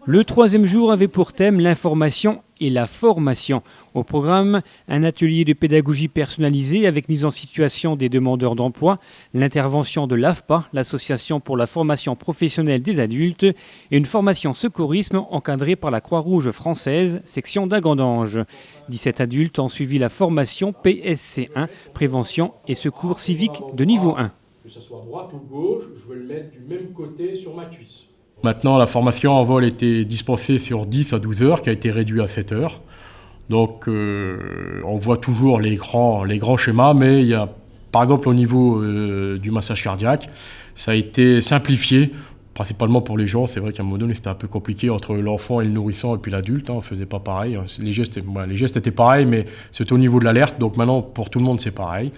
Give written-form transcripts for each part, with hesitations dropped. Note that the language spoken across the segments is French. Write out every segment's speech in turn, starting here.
Le troisième jour avait pour thème l'information et la formation. Au programme, un atelier de pédagogie personnalisée avec mise en situation des demandeurs d'emploi, l'intervention de l'AFPA, l'Association pour la formation professionnelle des adultes, et une formation secourisme encadrée par la Croix-Rouge française, section d'Agandange. 17 adultes ont suivi la formation PSC1, prévention et secours civique de niveau 1. Que ce soit droite ou gauche, je veux le mettre du même côté sur ma cuisse. Maintenant, la formation en vol était dispensée sur 10 à 12 heures, qui a été réduite à 7 heures. Donc, on voit toujours les grands schémas, mais il y a, par exemple, au niveau du massage cardiaque, ça a été simplifié, principalement pour les gens. C'est vrai qu'à un moment donné, c'était un peu compliqué entre l'enfant et le nourrisson et puis l'adulte. On ne faisait pas pareil. Les gestes étaient pareils, mais c'était au niveau de l'alerte. Donc maintenant, pour tout le monde, c'est pareil.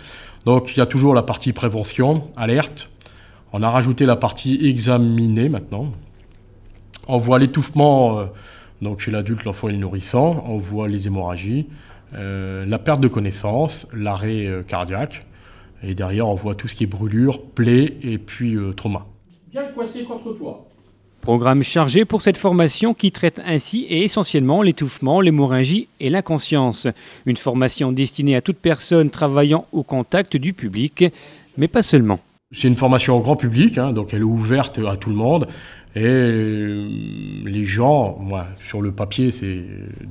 Donc, il y a toujours la partie prévention, alerte. On a rajouté la partie examinée maintenant. On voit l'étouffement donc chez l'adulte, l'enfant et le nourrisson. On voit les hémorragies, la perte de connaissance, l'arrêt cardiaque. Et derrière, on voit tout ce qui est brûlure, plaies et puis trauma. Bien coincé contre toi. Programme chargé pour cette formation qui traite ainsi et essentiellement l'étouffement, l'hémorragie et l'inconscience. Une formation destinée à toute personne travaillant au contact du public, mais pas seulement. C'est une formation au grand public, donc elle est ouverte à tout le monde. Et les gens, sur le papier, c'est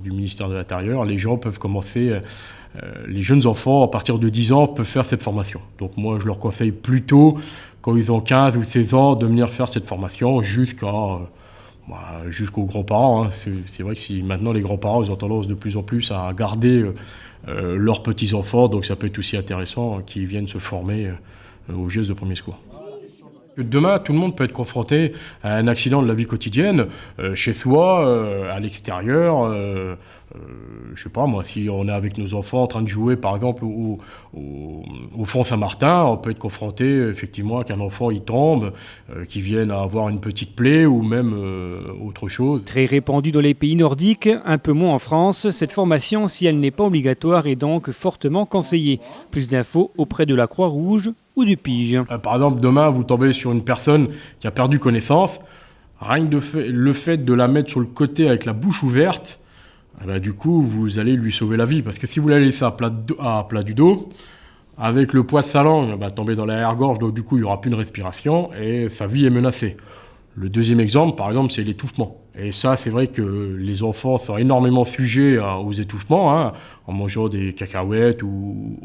du ministère de l'Intérieur, les gens peuvent commencer, les jeunes enfants à partir de 10 ans peuvent faire cette formation. Donc moi, je leur conseille plutôt, quand ils ont 15 ou 16 ans, de venir faire cette formation jusqu'aux grands-parents. C'est vrai que si maintenant les grands-parents, ils ont tendance de plus en plus à garder leurs petits-enfants, donc ça peut être aussi intéressant qu'ils viennent se former aux gestes de premier secours. Demain, tout le monde peut être confronté à un accident de la vie quotidienne, chez soi, à l'extérieur. Je sais pas moi, si on est avec nos enfants en train de jouer, par exemple, au Fond Saint-Martin, on peut être confronté effectivement à qu'un enfant il tombe, qu'il vienne à avoir une petite plaie ou même autre chose. Très répandue dans les pays nordiques, un peu moins en France, cette formation, si elle n'est pas obligatoire, est donc fortement conseillée. Plus d'infos auprès de la Croix-Rouge ou du Pige. Par exemple, demain, vous tombez sur une personne qui a perdu connaissance, rien que le fait de la mettre sur le côté avec la bouche ouverte, du coup, vous allez lui sauver la vie. Parce que si vous la laissez à plat du dos, avec le poids de sa langue, tomber dans l'arrière-gorge, donc du coup, il n'y aura plus de respiration et sa vie est menacée. Le deuxième exemple, par exemple, c'est l'étouffement. Et ça, c'est vrai que les enfants sont énormément sujets aux étouffements, en mangeant des cacahuètes ou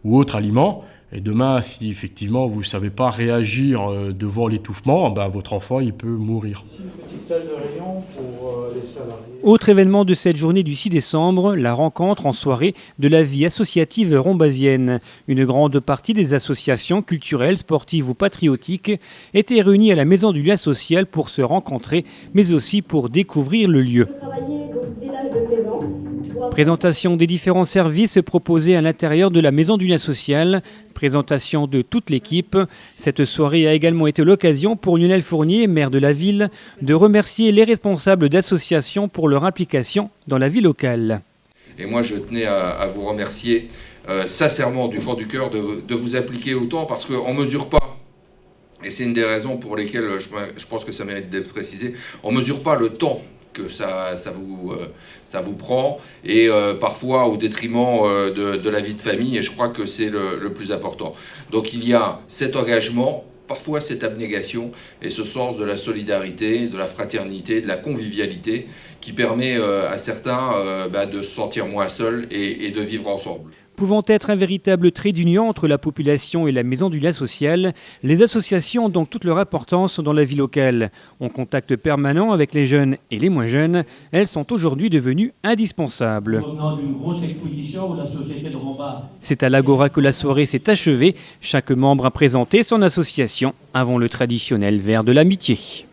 autres aliments. Et demain, si effectivement vous ne savez pas réagir devant l'étouffement, votre enfant il peut mourir. Ici, une petite salle de réunion pour les salariés. Autre événement de cette journée du 6 décembre, la rencontre en soirée de la vie associative rombasienne. Une grande partie des associations culturelles, sportives ou patriotiques étaient réunies à la Maison du Lien Social pour se rencontrer, mais aussi pour découvrir le lieu. Présentation des différents services proposés à l'intérieur de la Maison du Lien Social. Présentation de toute l'équipe. Cette soirée a également été l'occasion pour Lionel Fournier, maire de la ville, de remercier les responsables d'associations pour leur implication dans la vie locale. Et moi, je tenais à vous remercier sincèrement du fond du cœur de vous impliquer autant parce qu'on ne mesure pas, et c'est une des raisons pour lesquelles je pense que ça mérite d'être précisé, on ne mesure pas le temps que ça vous prend et parfois au détriment de la vie de famille, et je crois que c'est le plus important. Donc il y a cet engagement, parfois cette abnégation et ce sens de la solidarité, de la fraternité, de la convivialité qui permet à certains de se sentir moins seuls et de vivre ensemble. Pouvant être un véritable trait d'union entre la population et la Maison du Lien Social, les associations ont donc toute leur importance dans la vie locale. En contact permanent avec les jeunes et les moins jeunes, elles sont aujourd'hui devenues indispensables. C'est à l'Agora que la soirée s'est achevée. Chaque membre a présenté son association avant le traditionnel verre de l'amitié.